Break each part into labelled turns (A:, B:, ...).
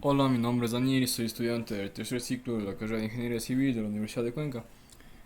A: Hola, mi nombre es Daniel y soy estudiante del tercer ciclo de la carrera de Ingeniería Civil de la Universidad de Cuenca.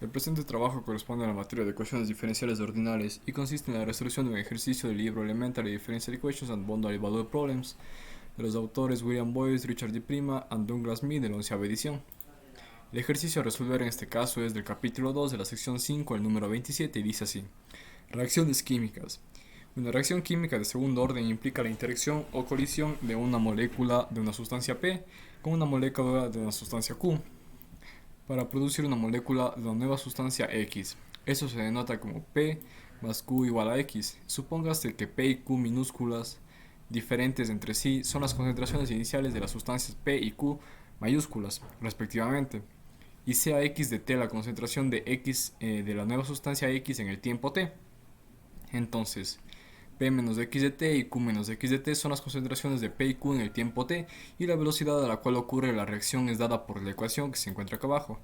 A: El presente trabajo corresponde a la materia de ecuaciones diferenciales ordinales y consiste en la resolución de un ejercicio del libro Elementary Differential Equations and Boundary Value Problems de los autores William Boyce, Richard D. Prima y Douglas Smith de la 11ª edición. El ejercicio a resolver en este caso es del capítulo 2 de la sección 5 al número 27 y dice así: Reacciones químicas. Una reacción química de segundo orden implica la interacción o colisión de una molécula de una sustancia P con una molécula de una sustancia Q para producir una molécula de una nueva sustancia X. Eso se denota como P más Q igual a X. Supóngase que P y Q minúsculas diferentes entre sí son las concentraciones iniciales de las sustancias P y Q mayúsculas, respectivamente, y sea X de T la concentración de X de la nueva sustancia X en el tiempo T. Entonces, P menos x de t y Q menos x de t son las concentraciones de P y Q en el tiempo t, y la velocidad a la cual ocurre la reacción es dada por la ecuación que se encuentra acá abajo.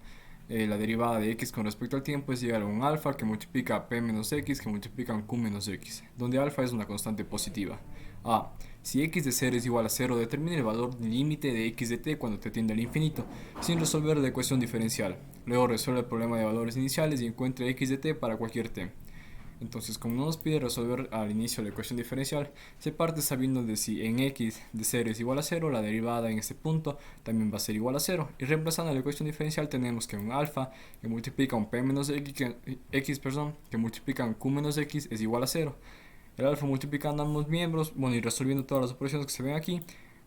A: La derivada de x con respecto al tiempo es igual a un alfa que multiplica a P menos x que multiplica a Q menos x, donde alfa es una constante positiva. A. Si x de 0 es igual a 0, determine el valor límite de x de t cuando t tiende al infinito, sin resolver la ecuación diferencial. Luego resuelve el problema de valores iniciales y encuentre x de t para cualquier t. Entonces, como no nos pide resolver al inicio la ecuación diferencial, se parte sabiendo de si en x de 0 es igual a 0, la derivada en este punto también va a ser igual a 0. Y reemplazando la ecuación diferencial tenemos que un alfa que multiplica un p menos x, que multiplica un q menos x es igual a 0. El alfa multiplicando ambos miembros, y resolviendo todas las operaciones que se ven aquí,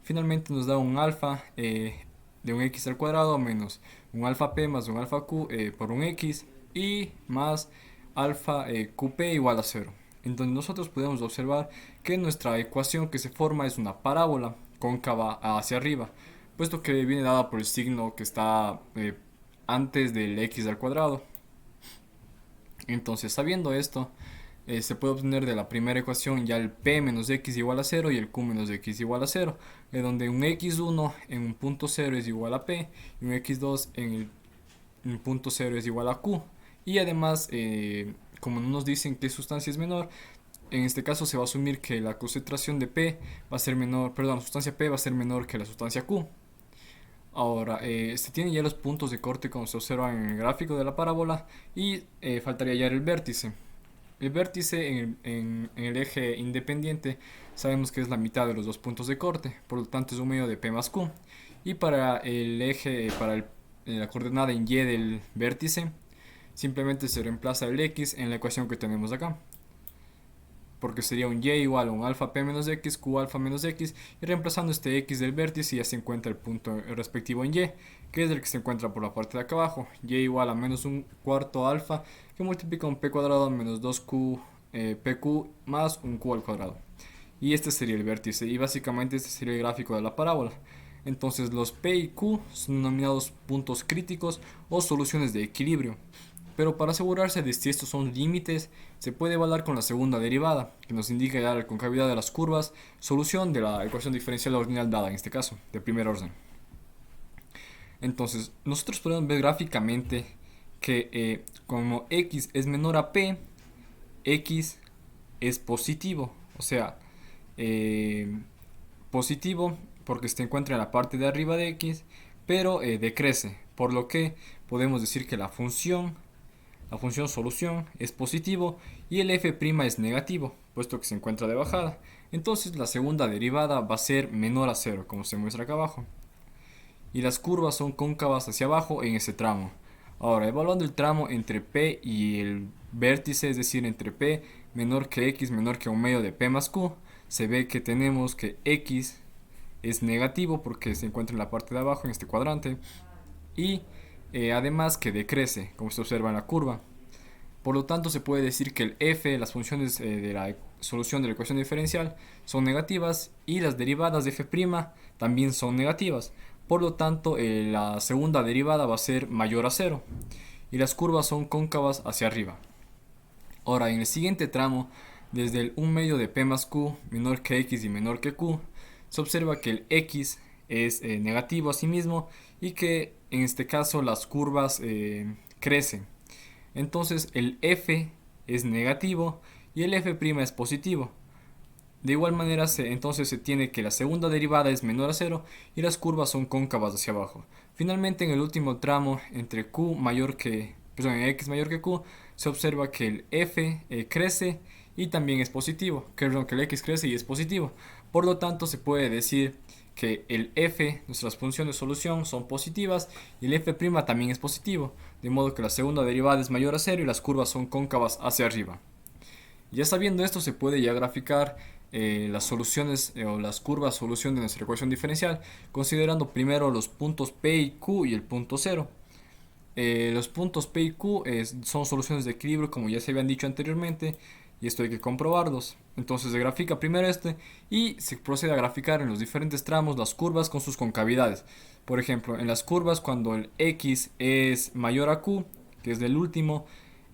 A: finalmente nos da un alfa de un x al cuadrado menos un alfa p más un alfa q por un x y más alfa qp igual a 0. Entonces nosotros podemos observar que nuestra ecuación que se forma es una parábola cóncava hacia arriba, puesto que viene dada por el signo que está antes del x al cuadrado. Entonces, sabiendo esto, se puede obtener de la primera ecuación ya el p menos x igual a 0 y el q menos x igual a 0, donde un x1 en un punto 0 es igual a p y un x2 en el punto 0 es igual a q. Y además, como no nos dicen qué sustancia es menor, en este caso se va a asumir que la concentración de P va a ser menor, perdón, la sustancia P va a ser menor que la sustancia Q. Ahora, se tienen ya los puntos de corte como se observan en el gráfico de la parábola y faltaría hallar el vértice. El vértice en el eje independiente sabemos que es la mitad de los dos puntos de corte, por lo tanto es un medio de P más Q. Y para el eje, la coordenada en Y del vértice, simplemente se reemplaza el X en la ecuación que tenemos acá, porque sería un y igual a un alfa p menos x, q alfa menos x, y reemplazando este x del vértice ya se encuentra el punto respectivo en y, que es el que se encuentra por la parte de acá abajo, y igual a menos un cuarto alfa, que multiplica un p cuadrado menos 2q pq más un q al cuadrado. Y este sería el vértice, y básicamente este sería el gráfico de la parábola. Entonces los P y Q son denominados puntos críticos o soluciones de equilibrio. Pero para asegurarse de si estos son límites, se puede evaluar con la segunda derivada, que nos indica ya la concavidad de las curvas, solución de la ecuación diferencial ordinal dada, en este caso, de primer orden. Entonces, nosotros podemos ver gráficamente que como x es menor a p, x es positivo, o sea, positivo porque se encuentra en la parte de arriba de x, pero decrece, por lo que podemos decir que la función solución es positivo y el f' es negativo, puesto que se encuentra de bajada. Entonces la segunda derivada va a ser menor a 0, como se muestra acá abajo. Y las curvas son cóncavas hacia abajo en ese tramo. Ahora, evaluando el tramo entre P y el vértice, es decir, entre P menor que X menor que un medio de P más Q, se ve que tenemos que X es negativo porque se encuentra en la parte de abajo en este cuadrante, y además que decrece, como se observa en la curva. Por lo tanto, se puede decir que el f, las funciones de la solución de la ecuación diferencial, son negativas y las derivadas de f' también son negativas. Por lo tanto, la segunda derivada va a ser mayor a 0 y las curvas son cóncavas hacia arriba. Ahora, en el siguiente tramo, desde el 1 medio de p más q menor que x y menor que q, se observa que el x es negativo a sí mismo y que en este caso las curvas crecen. Entonces el f es negativo y el f' es positivo. De igual manera, entonces se tiene que la segunda derivada es menor a cero y las curvas son cóncavas hacia abajo. Finalmente, en el último tramo entre x mayor que q, se observa que el f crece y también es positivo, que el x crece y es positivo. Por lo tanto, se puede decir que el f, nuestras funciones de solución, son positivas y el f' también es positivo, de modo que la segunda derivada es mayor a cero y las curvas son cóncavas hacia arriba. Ya sabiendo esto, se puede ya graficar las soluciones o las curvas solución de nuestra ecuación diferencial, considerando primero los puntos P y Q y el punto 0. Los puntos P y Q son soluciones de equilibrio, como ya se habían dicho anteriormente, y esto hay que comprobarlos. Entonces se grafica primero y se procede a graficar en los diferentes tramos las curvas con sus concavidades. Por ejemplo, en las curvas cuando el x es mayor a q, que es del último,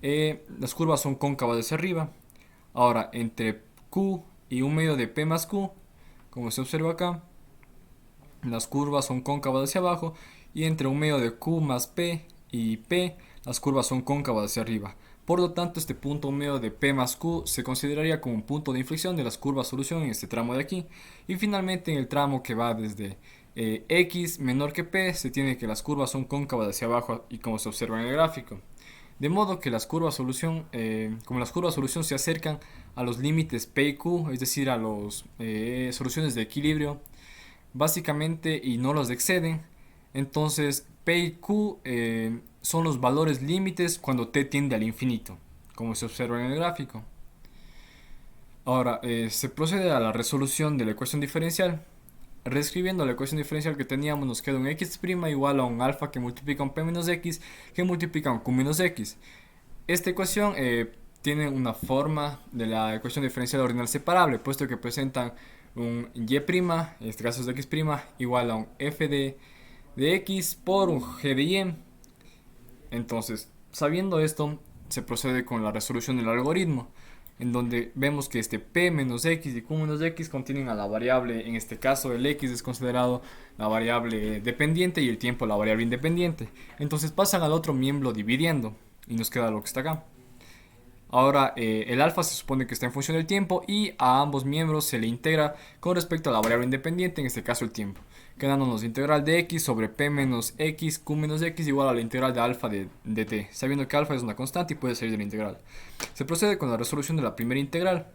A: las curvas son cóncavas hacia arriba. Ahora, entre q y un medio de p más q, como se observa acá, las curvas son cóncavas hacia abajo, y entre un medio de q más p y p, las curvas son cóncavas hacia arriba. Por lo tanto, este punto medio de p más q se consideraría como un punto de inflexión de las curvas solución en este tramo de aquí. Y finalmente, en el tramo que va desde x menor que p, se tiene que las curvas son cóncavas hacia abajo, y como se observa en el gráfico. De modo que las curvas solución, como las curvas solución se acercan a los límites p y q, es decir, a las soluciones de equilibrio, básicamente, y no los exceden, entonces P y Q son los valores límites cuando t tiende al infinito, como se observa en el gráfico. Ahora, se procede a la resolución de la ecuación diferencial. Reescribiendo la ecuación diferencial que teníamos, nos queda un x' igual a un alfa que multiplica un p menos x que multiplica un q menos x. Esta ecuación tiene una forma de la ecuación diferencial ordinal separable, puesto que presentan un y', en este caso es de x', igual a un f de x por un g de y. Entonces, sabiendo esto, se procede con la resolución del algoritmo, en donde vemos que este p menos x y q menos x contienen a la variable, en este caso el x es considerado la variable dependiente y el tiempo la variable independiente. Entonces pasan al otro miembro dividiendo y nos queda lo que está acá. Ahora el alfa se supone que está en función del tiempo y a ambos miembros se le integra con respecto a la variable independiente, en este caso el tiempo, quedándonos la integral de x sobre p menos x, q menos x igual a la integral de alfa de t, sabiendo que alfa es una constante y puede salir de la integral. Se procede con la resolución de la primera integral,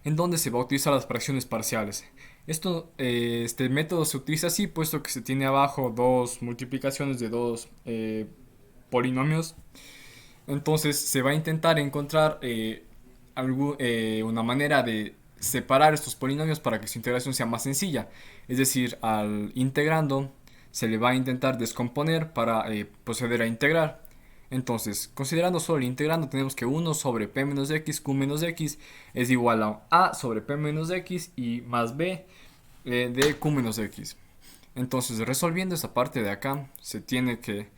A: en donde se va a utilizar las fracciones parciales. Este método se utiliza así, puesto que se tiene abajo dos multiplicaciones de dos polinomios. Entonces se va a intentar encontrar una manera de separar estos polinomios para que su integración sea más sencilla. Es decir, al integrando se le va a intentar descomponer para proceder a integrar. Entonces, considerando solo el integrando, tenemos que 1 sobre p menos x, q menos x es igual a sobre p menos x y más b de q menos x. Entonces, resolviendo esta parte de acá, se tiene que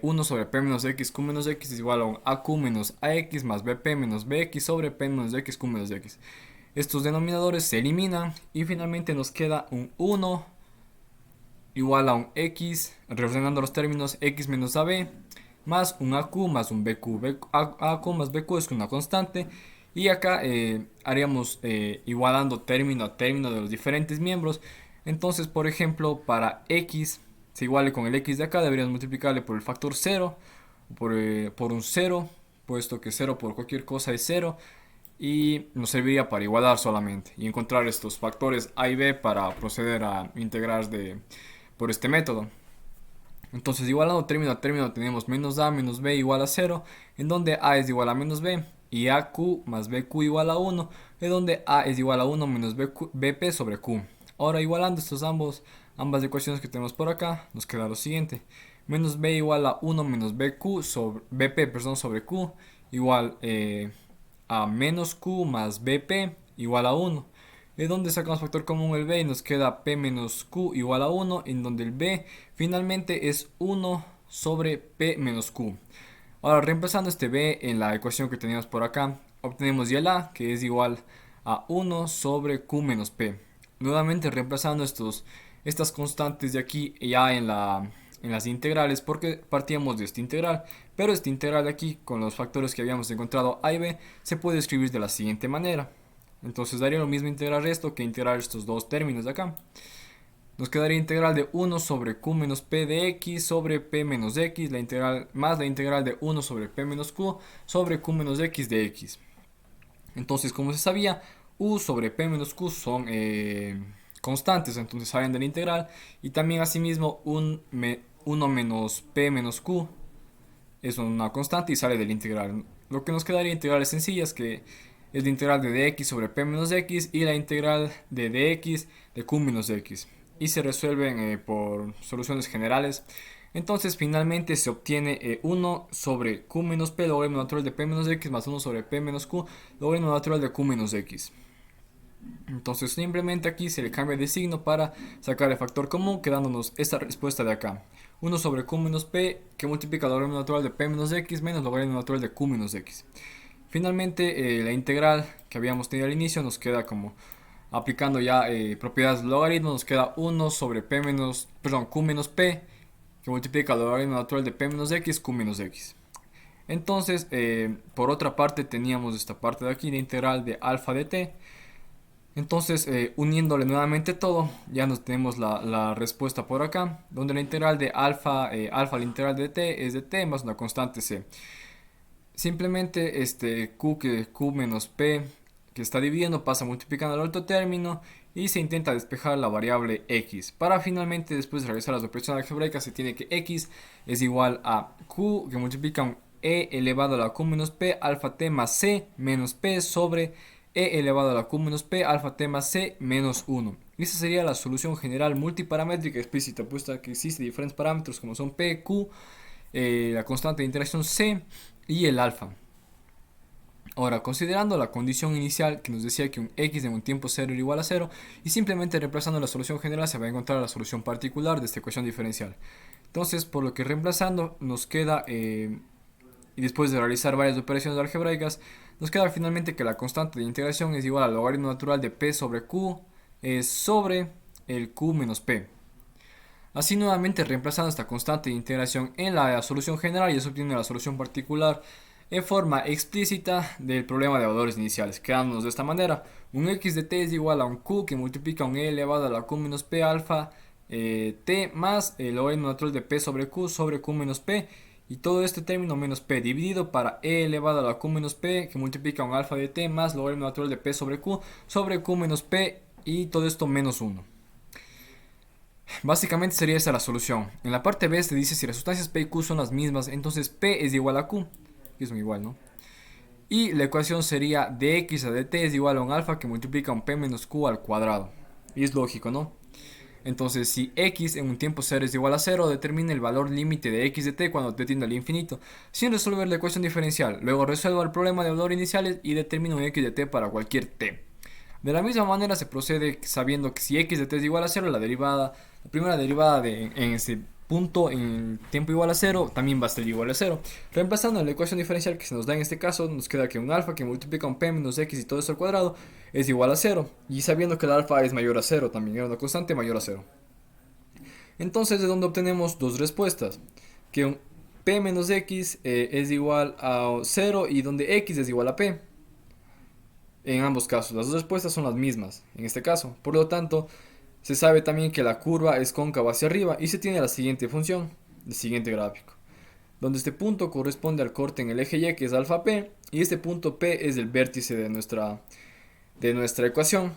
A: 1 sobre p menos x, q menos x es igual a un aq menos ax más bp menos bx sobre p menos x, q menos x. Estos denominadores se eliminan y finalmente nos queda un 1 igual a un x, reordenando los términos, x menos ab más un aq más un bq. Aq más bq es una constante y acá haríamos igualando término a término de los diferentes miembros. Entonces, por ejemplo, para x se iguale con el x de acá, deberíamos multiplicarle por el factor 0, por un 0, puesto que 0 por cualquier cosa es 0, y nos serviría para igualar solamente y encontrar estos factores a y b para proceder a integrar por este método. Entonces, igualando término a término, tenemos menos a menos b igual a 0, en donde a es igual a menos b, y aq más bq igual a 1, en donde a es igual a 1 menos bp sobre q. Ahora, igualando ambas ecuaciones que tenemos por acá, nos queda lo siguiente: menos b igual a 1 menos bp sobre q igual a menos q más bp igual a 1. De donde sacamos factor común el b y nos queda p menos q igual a 1, en donde el b finalmente es 1 sobre p menos q. Ahora, reemplazando este b en la ecuación que teníamos por acá, obtenemos ya el a, que es igual a 1 sobre q menos p. Nuevamente reemplazando estas constantes de aquí ya en las integrales, porque partíamos de esta integral, pero esta integral de aquí con los factores que habíamos encontrado a y b se puede escribir de la siguiente manera. Entonces daría lo mismo integrar esto que integrar estos dos términos de acá. Nos quedaría integral de 1 sobre q menos p de x sobre p menos x, la integral, más la integral de 1 sobre p menos q sobre q menos x de x. Entonces, como se sabía, u sobre p menos q son constantes, entonces salen de la integral. Y también asimismo 1 menos p menos q es una constante y sale de la integral. Lo que nos quedaría integrales sencillas, que es la integral de dx sobre p menos x y la integral de dx de q menos x. Y se resuelven por soluciones generales. Entonces finalmente se obtiene 1 sobre q menos p logaritmo natural de p menos x más 1 sobre p menos q logaritmo natural de q menos x. Entonces simplemente aquí se le cambia de signo para sacar el factor común, quedándonos esta respuesta de acá. 1 sobre q menos p que multiplica el logaritmo natural de p menos x menos el logaritmo natural de q menos x. Finalmente la integral que habíamos tenido al inicio nos queda como aplicando ya propiedades del logaritmo, nos queda 1 sobre q menos p que multiplica el logaritmo natural de p menos x, q menos x. Entonces, por otra parte teníamos esta parte de aquí, la integral de alfa de t. Entonces, uniéndole nuevamente todo, ya nos tenemos la respuesta por acá, donde la integral de alfa, la integral de t es de t más una constante c. Simplemente q menos p que está dividiendo pasa multiplicando el otro término y se intenta despejar la variable x. Para finalmente después de realizar las operaciones algebraicas se tiene que x es igual a q que multiplica un e elevado a la q menos p alfa t más c menos p sobre e elevado a la q menos p alfa t más c menos 1. Y esa sería la solución general multiparamétrica explícita, puesta que existen diferentes parámetros como son p, q, la constante de interacción c y el alfa. Ahora, considerando la condición inicial que nos decía que un x en un tiempo 0 era igual a 0, y simplemente reemplazando la solución general se va a encontrar la solución particular de esta ecuación diferencial. Entonces, por lo que reemplazando nos queda, y después de realizar varias operaciones algebraicas, nos queda finalmente que la constante de integración es igual al logaritmo natural de p sobre q sobre el q menos p. Así nuevamente reemplazando esta constante de integración en la solución general ya se obtiene la solución particular en forma explícita del problema de valores iniciales, quedándonos de esta manera: un x de t es igual a un q que multiplica un e elevado a la q menos p alfa t más el logaritmo natural de p sobre q menos p, y todo este término menos p dividido para e elevado a la q menos p que multiplica un alfa de t más logaritmo natural de p sobre q menos p, y todo esto menos 1. Básicamente sería esa la solución. En la parte B se dice si las sustancias P y Q son las mismas, entonces P es igual a Q, que son igual, ¿no? Y la ecuación sería dx a dt es igual a un alfa que multiplica un P menos Q al cuadrado. Y es lógico, ¿no? Entonces, si x en un tiempo 0 es igual a 0, determine el valor límite de x de t cuando t tiende al infinito, sin resolver la ecuación diferencial. Luego resuelva el problema de valores iniciales y determine un x de t para cualquier t. De la misma manera se procede sabiendo que si x de t es igual a 0, la primera derivada en ese punto en tiempo igual a 0 también va a ser igual a 0. Reemplazando la ecuación diferencial que se nos da en este caso, nos queda que un alfa que multiplica un p menos x y todo esto al cuadrado es igual a 0. Y sabiendo que el alfa es mayor a 0, también era una constante mayor a 0. Entonces, ¿de dónde obtenemos dos respuestas? Que un p menos x es igual a 0 y donde x es igual a p. En ambos casos, las dos respuestas son las mismas en este caso. Por lo tanto, se sabe también que la curva es cóncava hacia arriba y se tiene la siguiente función, el siguiente gráfico, donde este punto corresponde al corte en el eje Y, que es alfa p, y este punto P es el vértice de nuestra ecuación.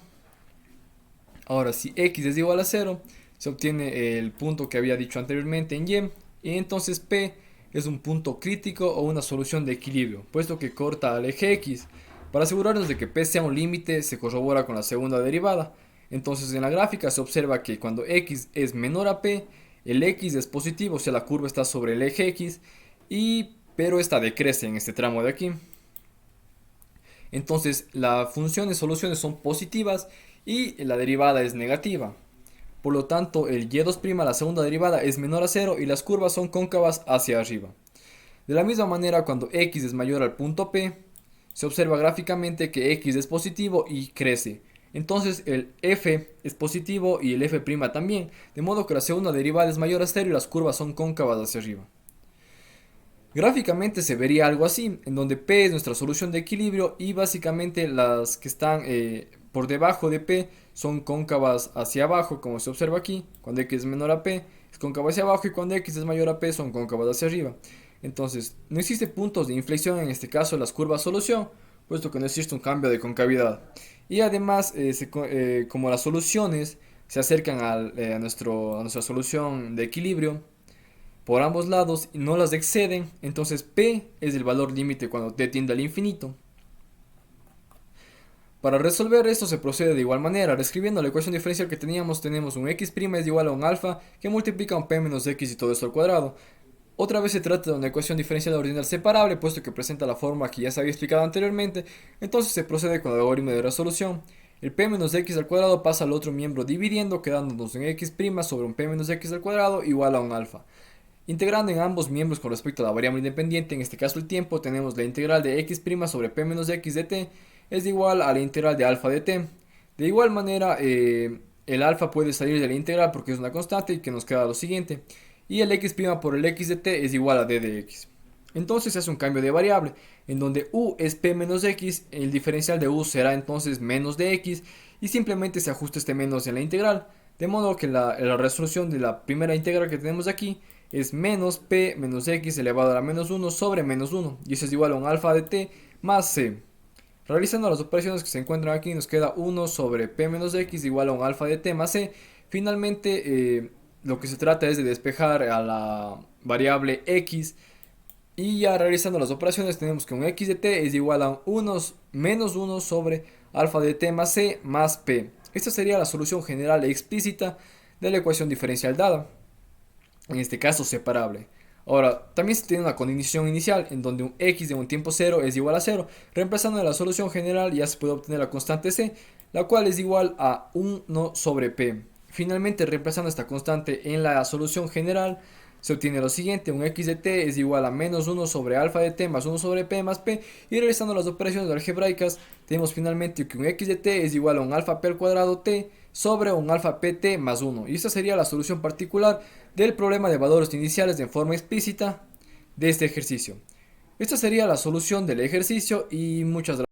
A: Ahora, si x es igual a 0, se obtiene el punto que había dicho anteriormente en y entonces P es un punto crítico o una solución de equilibrio, puesto que corta al eje X. Para asegurarnos de que P sea un límite, se corrobora con la segunda derivada. Entonces en la gráfica se observa que cuando x es menor a p, el x es positivo, o sea la curva está sobre el eje x, pero esta decrece en este tramo de aquí. Entonces las funciones soluciones son positivas y la derivada es negativa. Por lo tanto el y2', la segunda derivada, es menor a 0 y las curvas son cóncavas hacia arriba. De la misma manera, cuando x es mayor al punto p, se observa gráficamente que x es positivo y crece. Entonces el f es positivo y el f' también, de modo que la segunda derivada es mayor a 0 y las curvas son cóncavas hacia arriba. Gráficamente se vería algo así, en donde P es nuestra solución de equilibrio y básicamente las que están por debajo de P son cóncavas hacia abajo, como se observa aquí. Cuando X es menor a P es cóncava hacia abajo y cuando X es mayor a P son cóncavas hacia arriba. Entonces, no existe puntos de inflexión en este caso en las curvas solución, puesto que no existe un cambio de concavidad. Y además, como las soluciones se acercan a nuestra solución de equilibrio, por ambos lados y no las exceden, entonces P es el valor límite cuando t tiende al infinito. Para resolver esto se procede de igual manera, reescribiendo la ecuación diferencial que teníamos, tenemos un x' es igual a un alfa que multiplica un p menos x y todo esto al cuadrado. Otra vez se trata de una ecuación diferencial ordinal separable, puesto que presenta la forma que ya se había explicado anteriormente, entonces se procede con el algoritmo de resolución. El p menos x al cuadrado pasa al otro miembro dividiendo, quedándonos un x' sobre un p menos x al cuadrado igual a un alfa. Integrando en ambos miembros con respecto a la variable independiente, en este caso el tiempo, tenemos la integral de x' sobre p menos x de t es igual a la integral de alfa de t. De igual manera, el alfa puede salir de la integral porque es una constante y que nos queda lo siguiente. Y el x' por el x de t es igual a d de x. Entonces se hace un cambio de variable, en donde u es p menos x, el diferencial de u será entonces menos de x, y simplemente se ajusta este menos en la integral, de modo que la resolución de la primera integral que tenemos aquí es menos p menos x elevado a la menos 1 sobre menos 1, y eso es igual a un alfa de t más c. Realizando las operaciones que se encuentran aquí nos queda 1 sobre p menos x igual a un alfa de t más c. Finalmente lo que se trata es de despejar a la variable x y ya realizando las operaciones tenemos que un x de t es igual a menos 1 sobre alfa de t más c más p. Esta sería la solución general e explícita de la ecuación diferencial dada, en este caso separable. Ahora, también se tiene una condición inicial en donde un x de un tiempo 0 es igual a 0. Reemplazando la solución general ya se puede obtener la constante c, la cual es igual a 1 sobre p. Finalmente, reemplazando esta constante en la solución general, se obtiene lo siguiente: un x de t es igual a menos 1 sobre alfa de t más 1 sobre p más p. Y realizando las operaciones algebraicas, tenemos finalmente que un x de t es igual a un alfa p al cuadrado t sobre un alfa pt más 1. Y esta sería la solución particular del problema de valores iniciales de forma explícita de este ejercicio. Esta sería la solución del ejercicio y muchas gracias.